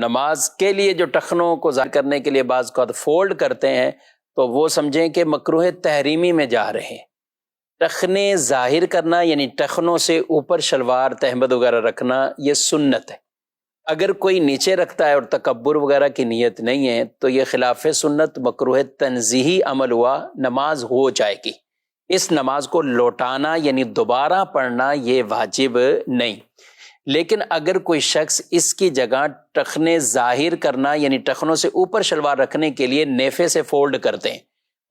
نماز کے لیے جو ٹخنوں کو ظاہر کرنے کے لیے بعض کو فولڈ کرتے ہیں تو وہ سمجھیں کہ مکروہ تحریمی میں جا رہے ہیں۔ ٹخنے ظاہر کرنا یعنی ٹخنوں سے اوپر شلوار تہمد وغیرہ رکھنا یہ سنت ہے۔ اگر کوئی نیچے رکھتا ہے اور تکبر وغیرہ کی نیت نہیں ہے تو یہ خلاف سنت مکروہ تنزیہی عمل ہوا، نماز ہو جائے گی۔ اس نماز کو لوٹانا یعنی دوبارہ پڑھنا یہ واجب نہیں۔ لیکن اگر کوئی شخص اس کی جگہ ٹخنے ظاہر کرنا یعنی ٹخنوں سے اوپر شلوار رکھنے کے لیے نیفے سے فولڈ کرتے ہیں،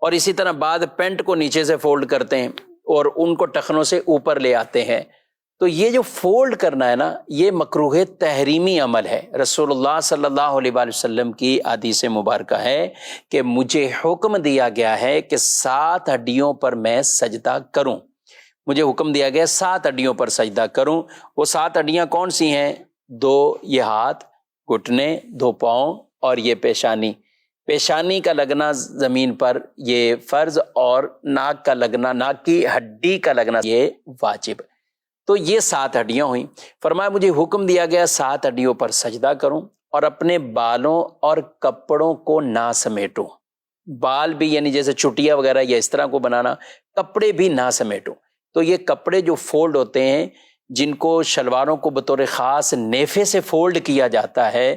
اور اسی طرح بعد پینٹ کو نیچے سے فولڈ کرتے ہیں اور ان کو ٹخنوں سے اوپر لے آتے ہیں، تو یہ جو فولڈ کرنا ہے نا، یہ مکروہ تحریمی عمل ہے۔ رسول اللہ صلی اللہ علیہ وآلہ وسلم کی حدیث مبارکہ ہے کہ مجھے حکم دیا گیا ہے کہ 7 ہڈیوں پر میں سجدہ کروں۔ مجھے حکم دیا گیا 7 ہڈیوں پر سجدہ کروں۔ وہ 7 ہڈیاں کون سی ہیں؟ 2 یہ ہاتھ، گھٹنے، 2 پاؤں اور یہ پیشانی۔ پیشانی کا لگنا زمین پر یہ فرض، اور ناک کا لگنا، ناک کی ہڈی کا لگنا یہ واجب۔ تو یہ 7 ہڈیاں ہوئیں۔ فرمایا مجھے حکم دیا گیا 7 ہڈیوں پر سجدہ کروں اور اپنے بالوں اور کپڑوں کو نہ سمیٹوں۔ بال بھی یعنی جیسے چٹیا وغیرہ یا اس طرح کو بنانا، کپڑے بھی نہ سمیٹوں۔ تو یہ کپڑے جو فولڈ ہوتے ہیں، جن کو شلواروں کو بطور خاص نیفے سے فولڈ کیا جاتا ہے،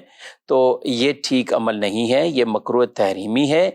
تو یہ ٹھیک عمل نہیں ہے، یہ مکروہ تحریمی ہے۔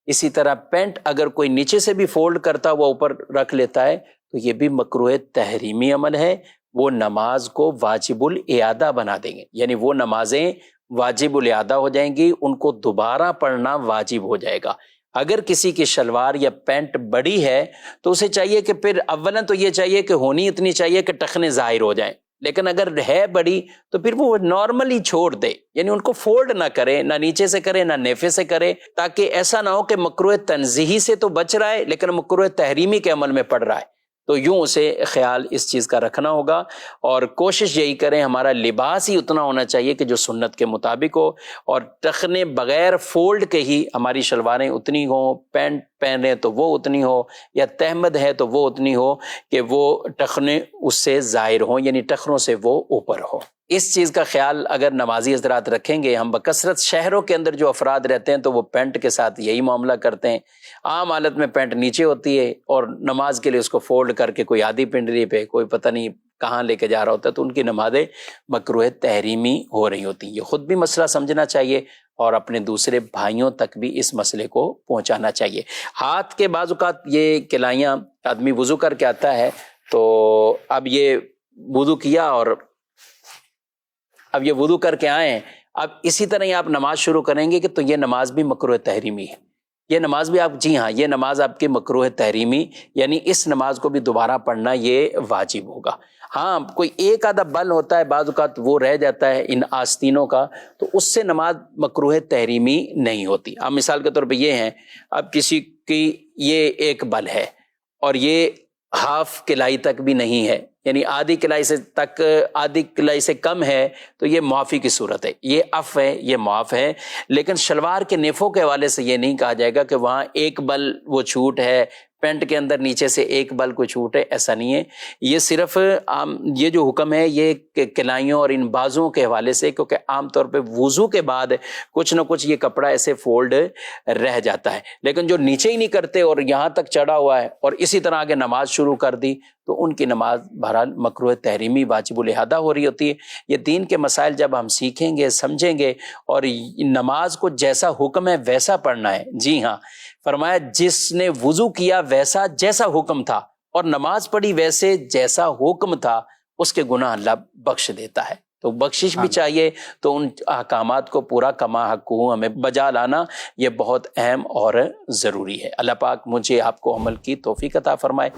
اسی طرح پینٹ اگر کوئی نیچے سے بھی فولڈ کرتا ہوا اوپر رکھ لیتا ہے تو یہ بھی مکروہ تحریمی عمل ہے۔ وہ نماز کو واجب الاعادہ بنا دیں گے، یعنی وہ نمازیں واجب الاعادہ ہو جائیں گی، ان کو دوبارہ پڑھنا واجب ہو جائے گا۔ اگر کسی کی شلوار یا پینٹ بڑی ہے تو اسے چاہیے کہ پھر اولاً تو یہ چاہیے کہ ہونی اتنی چاہیے کہ ٹخنے ظاہر ہو جائیں، لیکن اگر ہے بڑی تو پھر وہ نارملی چھوڑ دے، یعنی ان کو فولڈ نہ کرے، نہ نیچے سے کرے نہ نیفے سے کرے، تاکہ ایسا نہ ہو کہ مکروہ تنزیہی سے تو بچ رہا ہے لیکن مکروہ تحریمی کے عمل میں پڑ رہا ہے۔ تو یوں اسے خیال اس چیز کا رکھنا ہوگا، اور کوشش یہی کریں ہمارا لباس ہی اتنا ہونا چاہیے کہ جو سنت کے مطابق ہو، اور ٹخنے بغیر فولڈ کے ہی ہماری شلواریں اتنی ہوں، پینٹ پہنے تو وہ اتنی ہو، یا تہمد ہے تو وہ اتنی ہو کہ وہ ٹخنے اس سے ظاہر ہوں، یعنی ٹخنوں سے وہ اوپر ہو۔ اس چیز کا خیال اگر نمازی حضرات رکھیں گے، ہم بکثرت شہروں کے اندر جو افراد رہتے ہیں تو وہ پینٹ کے ساتھ یہی معاملہ کرتے ہیں، عام حالت میں پینٹ نیچے ہوتی ہے اور نماز کے لیے اس کو فولڈ کر کے کوئی آدھی پنڈلی پہ کوئی پتہ نہیں کہاں لے کے جا رہا ہوتا ہے، تو ان کی نمازیں مکروہ تحریمی ہو رہی ہوتی ہیں۔ یہ خود بھی مسئلہ سمجھنا چاہیے اور اپنے دوسرے بھائیوں تک بھی اس مسئلے کو پہنچانا چاہیے۔ ہاتھ کے بعض اوقات یہ کلائیاں آدمی وضو کر کے آتا ہے، تو اب یہ وضو کیا اور اب یہ وضو کر کے آئے ہیں، اب اسی طرح ہی آپ نماز شروع کریں گے کہ تو یہ نماز بھی مکروہ تحریمی ہے، یہ نماز بھی آپ، جی ہاں، یہ نماز آپ کی مکروہ تحریمی، یعنی اس نماز کو بھی دوبارہ پڑھنا یہ واجب ہوگا۔ ہاں کوئی ایک آدھا بل ہوتا ہے بعض اوقات وہ رہ جاتا ہے ان آستینوں کا، تو اس سے نماز مکروہ تحریمی نہیں ہوتی۔ اب مثال کے طور پہ یہ ہیں، اب کسی کی یہ ایک بل ہے اور یہ ہاف کلائی تک بھی نہیں ہے، یعنی آدھی کلائی سے تک، آدھی کلائی سے کم ہے، تو یہ معافی کی صورت ہے، یہ عف ہے، یہ معاف ہے۔ لیکن شلوار کے نیفوں کے حوالے سے یہ نہیں کہا جائے گا کہ وہاں ایک بل وہ چھوٹ ہے، پینٹ کے اندر نیچے سے ایک بل کو چھوٹ ہے، ایسا نہیں ہے۔ یہ صرف یہ جو حکم ہے یہ کلائیوں اور ان بازوں کے حوالے سے، کیونکہ عام طور پہ وضو کے بعد کچھ نہ کچھ یہ کپڑا ایسے فولڈ رہ جاتا ہے، لیکن جو نیچے ہی نہیں کرتے اور یہاں تک چڑھا ہوا ہے اور اسی طرح آگے نماز شروع کر دی، تو ان کی نماز بہرحال مکروہ تحریمی واجب الاحدہ ہو رہی ہوتی ہے۔ یہ دین کے مسائل جب ہم سیکھیں گے، سمجھیں گے، اور نماز کو جیسا حکم ہے ویسا پڑھنا ہے۔ جی ہاں، فرمایا جس نے وضو کیا ویسا جیسا حکم تھا اور نماز پڑھی ویسے جیسا حکم تھا، اس کے گناہ اللہ بخش دیتا ہے۔ تو بخشش بھی چاہیے، تو ان احکامات کو پورا کما حقہ ہمیں بجا لانا یہ بہت اہم اور ضروری ہے۔ اللہ پاک مجھے آپ کو عمل کی توفیق عطا فرمائے۔